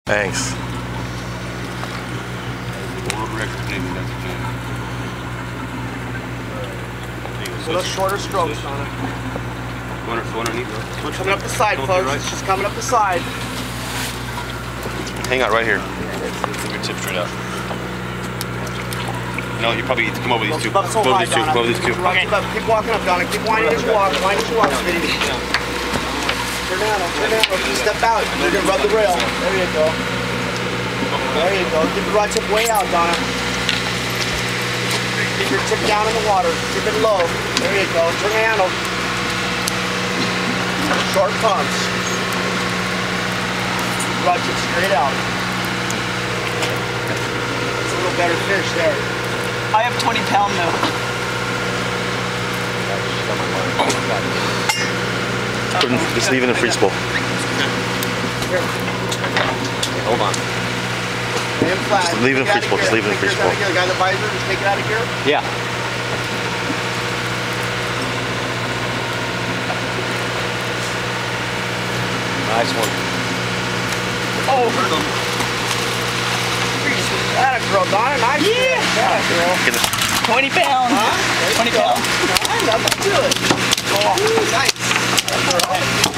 Thanks. A little shorter strokes on it. Underneath. Coming up the side, folks. Right. It's just coming up the side. Hang out right here. Your tip straight out. No, you probably need to come over these two. Up so Go high, these two. Donna. Go these two. Okay. Keep walking up, Donna. Keep winding as you walk. Wind as you walk, Smitty. Turn down. Turn down. Step out. You're going to rub the rail. There you go. There you go. Keep the right tip way out, Donna. Keep your tip down in the water. Keep it low. There you go. Turn the handle. Short pumps. Right tip straight out. It's a little better fish there. I have 20-pound though. Just leave it in the free spool. Here. Hold on. And flat. Just leave it in free spool. Just leave it in free spool. The guy in the visor, just take it out of here. Yeah. Nice one. Oh! That a girl, Donna. Nice. Yeah. That girl. 20 pounds. Huh? 20 pounds. Nothing to it. Oh, nice. That girl.